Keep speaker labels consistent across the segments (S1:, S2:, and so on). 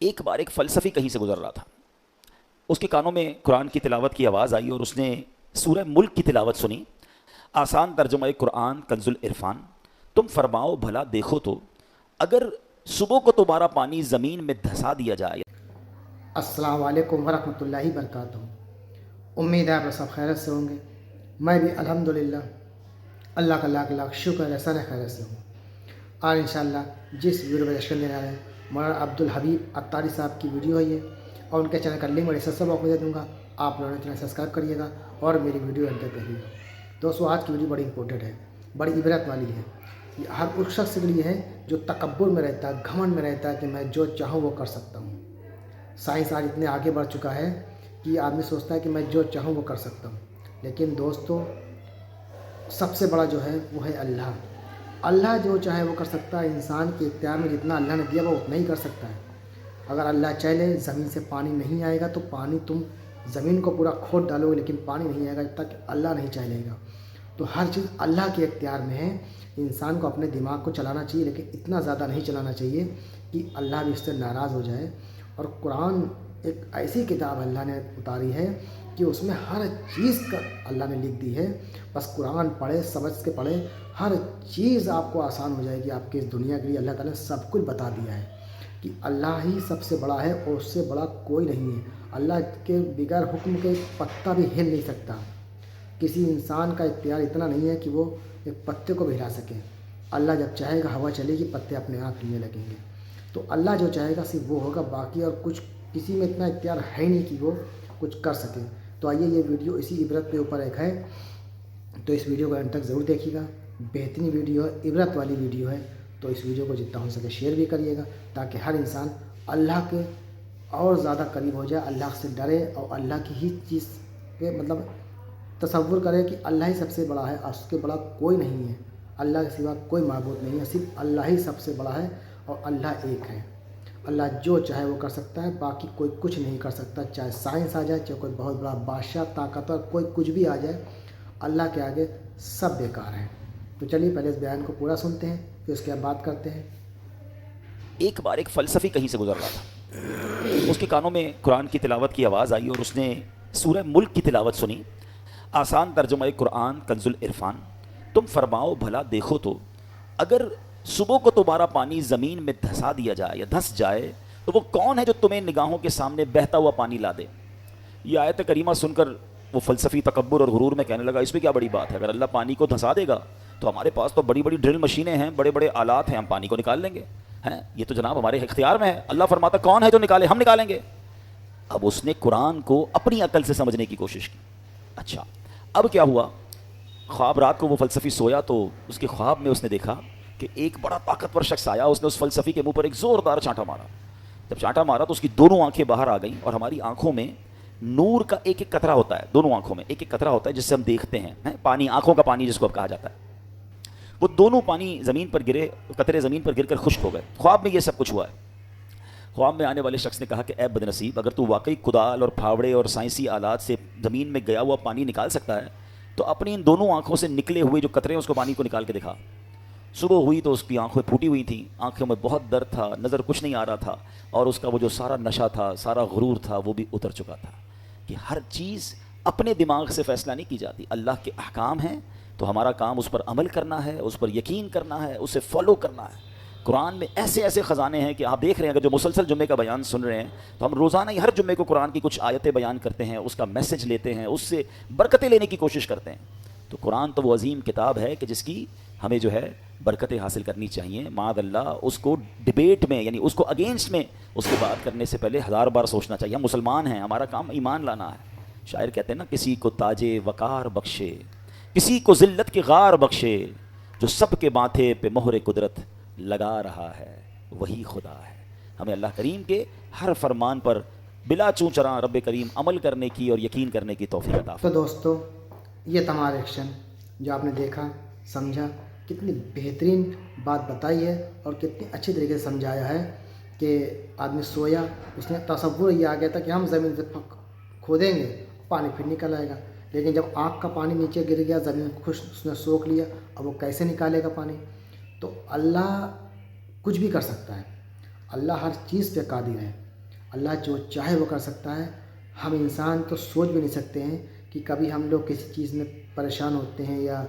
S1: एक बार एक फ़लसफ़ी कहीं से गुज़र रहा था। उसके कानों में कुरान की तिलावत की आवाज़ आई और उसने सूरह मुल्क की तिलावत सुनी। आसान तर्जुमा कुरान कंजुल इरफान। तुम फरमाओ भला देखो तो, अगर सुबह को तुम्हारा पानी ज़मीन में धंसा दिया जाए।
S2: अस्सलाम वालेकुम वरहमतुल्लाहि वबरकातुहू। उम्मीद है आप सब खैरियत से होंगे। मैं भी अल्हम्दुलिल्लाह अल्लाह का लाख लाख शुक्र है सन खैरियत से हूँ। आज इंशाअल्लाह जिस वीडियो में दर्शन देने आ रहे हैं मौलाना अब्दुल हबीब अत्तारी साहब की वीडियो है ये, और उनके चैनल का लिंक मैं डिस्क्रिप्शन बॉक्स में दे दूँगा। आप लोगों ने चैनल सब्सक्राइब करिएगा और मेरी वीडियो अंत तक देखिएगा। दोस्तों, आज की वीडियो बड़ी इंपॉर्टेंट है, बड़ी इबरत वाली है। ये हर उस शख्स के लिए है जो तकब्बुर में रहता है, घमंड में रहता है कि मैं जो चाहूँ वो कर सकता हूँ। साइंस आज इतने आगे बढ़ चुका है कि आदमी सोचता है कि मैं जो चाहूँ वो कर सकता हूँ, लेकिन दोस्तों सबसे बड़ा जो है वो है अल्लाह। अल्लाह जो चाहे वो कर सकता है। इंसान के इख्तियार में जितना अल्लाह ने दिया वो उतना ही कर सकता है। अगर अल्लाह चाहे ज़मीन से पानी नहीं आएगा तो पानी तुम ज़मीन को पूरा खोद डालोगे, लेकिन पानी नहीं आएगा जब तक अल्लाह नहीं चाहेगा। तो हर चीज़ अल्लाह के इख्तियार में है। इंसान को अपने दिमाग को चलाना चाहिए, लेकिन इतना ज़्यादा नहीं चलाना चाहिए कि अल्लाह भी इससे नाराज़ हो जाए। और कुरान एक ऐसी किताब अल्लाह ने उतारी है कि उसमें हर चीज़ का अल्लाह ने लिख दी है। बस कुरान पढ़े, समझ के पढ़े, हर चीज़ आपको आसान हो जाएगी। आपकी इस दुनिया के लिए अल्लाह ताला ने सब कुछ बता दिया है कि अल्लाह ही सबसे बड़ा है और उससे बड़ा कोई नहीं है। अल्लाह के बगैर हुक्म के एक पत्ता भी हिल नहीं सकता। किसी इंसान का इख्तियार इतना नहीं है कि वो एक पत्ते को भी हिला सके। अल्लाह जब चाहेगा हवा चलेगी, पत्ते अपने आप हिलने लगेंगे। तो अल्लाह जो चाहेगा सिर्फ वो होगा, बाकी और कुछ किसी में इतना इख्तियार है ही नहीं कि वो कुछ कर सके। तो आइए, ये वीडियो इसी इबरत के ऊपर एक है, तो इस वीडियो को अंत तक ज़रूर देखिएगा। बेहतरीन वीडियो है, इबरत वाली वीडियो है। तो इस वीडियो को जितना हो सके शेयर भी करिएगा, ताकि हर इंसान अल्लाह के और ज़्यादा करीब हो जाए, अल्लाह से डरे और अल्लाह की ही चीज़ पे मतलब तसव्वुर करें कि अल्लाह ही सबसे बड़ा है और उसके बड़ा कोई नहीं है। अल्लाह के सिवा कोई माबूद नहीं है, सिर्फ अल्लाह ही सबसे बड़ा है और अल्लाह एक है। अल्लाह जो चाहे वो कर सकता है, बाकी कोई कुछ नहीं कर सकता। चाहे साइंस आ जाए, चाहे कोई बहुत बड़ा बादशाह ताकतवर कोई कुछ भी आ जाए, अल्लाह के आगे सब बेकार है। तो चलिए पहले इस बयान को पूरा सुनते हैं, फिर उसके बाद बात करते हैं।
S1: एक बार एक फ़लसफ़ी कहीं से गुज़र रहा था। उसके कानों में कुरान की तिलावत की आवाज़ आई और उसने सूरह मुल्क की तिलावत सुनी। आसान तर्जुमा कुरान कंजुल इरफान। तुम फरमाओ भला देखो तो, अगर सुबह को तुम्हारा पानी ज़मीन में धंसा दिया जाए या धंस जाए, तो वो कौन है जो तुम्हें निगाहों के सामने बहता हुआ पानी ला दे। ये आयत करीमा सुनकर वो फ़लसफ़ी तकब्बुर और गुरूर में कहने लगा, इसमें क्या बड़ी बात है, अगर अल्लाह पानी को धंसा देगा तो हमारे पास तो बड़ी बड़ी ड्रिल मशीनें हैं, बड़े बड़े आलात हैं, हम पानी को निकाल लेंगे। हैं, ये तो जनाब हमारे इख्तियार में है। अल्लाह फरमाता कौन है जो निकाले, हम निकालेंगे। अब उसने कुरान को अपनी अकल से समझने की कोशिश की। अच्छा, अब क्या हुआ, ख्वाब रात को वो फ़लसफ़ी सोया तो उसके ख्वाब में उसने देखा कि एक बड़ा ताकतवर शख्स आया, उसने उस फ़लसफ़ी के मुंह पर एक ज़ोरदार चांटा मारा। जब चांटा मारा तो उसकी दोनों आंखें बाहर आ गईं और हमारी आंखों में नूर का एक एक कतरा होता है, दोनों आंखों में एक एक कतरा होता है जिससे हम देखते हैं, पानी, आंखों का पानी जिसको अब कहा जाता है। वो दोनों पानी ज़मीन पर गिरे, कतरे ज़मीन पर गिरकर खुश्क हो गए। ख्वाब में ये सब कुछ हुआ है। ख्वाब में आने वाले शख्स ने कहा कि ऐ बदनसीब, अगर तू वाकई कुदाल और फावड़े और साइंसी आलात से ज़मीन में गया हुआ पानी निकाल सकता है तो अपनी इन दोनों आंखों से निकले हुए जो कतरे हैं उसको पानी को निकाल के दिखा। सुबह हुई तो उसकी आंखें फूटी हुई थी, आंखों में बहुत दर्द था, नज़र कुछ नहीं आ रहा था, और उसका वो जो सारा नशा था, सारा गुरूर था, वो भी उतर चुका था कि हर चीज़ अपने दिमाग से फ़ैसला नहीं की जाती। अल्लाह के अहकाम हैं तो हमारा काम उस पर अमल करना है, उस पर यकीन करना है, उसे फॉलो करना है। कुरान में ऐसे ऐसे ख़जाने हैं कि आप देख रहे हैं, अगर जो मुसलसल जुम्मे का बयान सुन रहे हैं तो हम रोज़ाना ही हर जुम्मे को कुरान की कुछ आयतें बयान करते हैं, उसका मैसेज लेते हैं, उससे बरकतें लेने की कोशिश करते हैं। तो कुरान तो वो अजीम किताब है कि जिसकी हमें जो है बरकतें हासिल करनी चाहिए। मादल्ला उसको डिबेट में, यानी उसको अगेंस्ट में उसकी बात करने से पहले हज़ार बार सोचना चाहिए। हम मुसलमान हैं, हमारा काम ईमान लाना है। शायर कहते हैं ना, किसी को ताजे वकार बख्शे, किसी को ज़िल्लत की गार बख्शे, जो सब के माथे पे मोहरे कुदरत लगा रहा है वही खुदा है। हमें अल्लाह करीम के हर फरमान पर बिला चूं चरा रब करीम अमल करने की और यकीन करने की तौफीक अता
S2: तो दोस्तों, ये तमाम एक्शन जो आपने देखा, समझा, कितनी बेहतरीन बात बताई है और कितनी अच्छी तरीके से समझाया है कि आदमी सोया, उसने तसव्वुर ये आ गया था कि हम ज़मीन से खोदेंगे, पानी फिर निकल आएगा। लेकिन जब आँख का पानी नीचे गिर गया, ज़मीन खुश उसने सोख लिया, अब वो कैसे निकालेगा पानी। तो अल्लाह कुछ भी कर सकता है, अल्लाह हर चीज़ पे कादिर है। اللہ جو چاہے وہ کر سکتا ہے. ہم انسان تو سوچ بھی نہیں سکتے ہیں کہ کبھی ہم لوگ کسی چیز میں پریشان ہوتے ہیں یا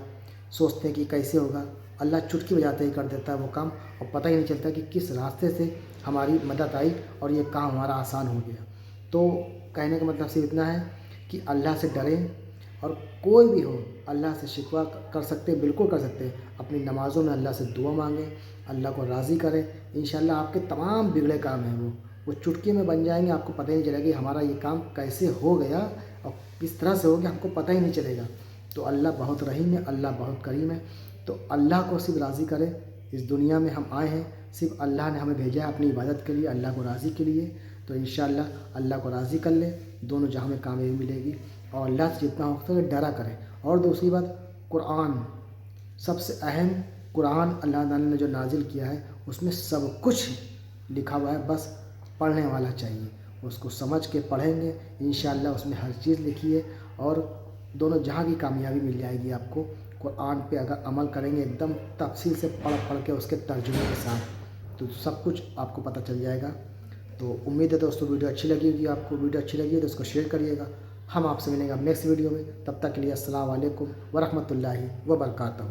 S2: سوچتے ہیں کہ کیسے ہوگا. اللہ چٹکی بجاتے ہی کر دیتا ہے وہ کام، اور پتہ ہی نہیں چلتا کہ کس راستے سے ہماری مدد آئی اور یہ کام ہمارا آسان ہو گیا. تو کہنے کا مطلب صرف اتنا ہے کہ اللہ سے ڈریں، اور کوئی بھی ہو اللہ سے شکوہ کر سکتے ہیں، بالکل کر سکتے ہیں. اپنی نمازوں میں اللہ سے دعا مانگیں، اللہ کو راضی کریں. انشاءاللہ آپ کے تمام بگڑے کام ہیں وہ چٹکی میں بن جائیں گے. آپ کو پتہ ہی نہیں چلے گا کہ ہمارا یہ کام کیسے ہو گیا اور کس طرح سے ہو گیا، ہم کو پتہ ہی نہیں چلے گا. تو اللہ بہت رحیم ہے، اللہ بہت کریم ہے. تو اللہ کو صرف راضی کریں. اس دنیا میں ہم آئے ہیں صرف اللہ نے ہمیں بھیجا ہے اپنی عبادت کے لیے، اللہ کو راضی کے لیے. تو انشاءاللہ اللہ کو راضی کر لیں، دونوں جہاں میں کامیابی ملے گی. اور اللہ سے جتنا وقت ہے ڈرا کریں. اور دوسری بات، قرآن سب سے اہم. قرآن اللہ تعالیٰ نے جو نازل کیا ہے اس میں سب کچھ لکھا ہوا ہے، بس پڑھنے والا چاہیے. اس کو سمجھ کے پڑھیں گے انشاءاللہ اس میں ہر چیز لکھی ہے، اور دونوں جہاں کی کامیابی مل جائے گی آپ کو. قرآن پہ اگر عمل کریں گے ایک دم تفصیل سے پڑھ کے اس کے ترجمے کے ساتھ، تو سب کچھ آپ کو پتہ چل جائے گا. تو امید ہے دوستوں ویڈیو اچھی لگی ہوگی آپ کو. ویڈیو اچھی لگی ہے تو اس کو شیئر کریے گا. ہم آپ سے ملیں گے اب نیکسٹ ویڈیو میں. تب تک کے لیے السلام علیکم ورحمۃ اللہ وبرکاتہ.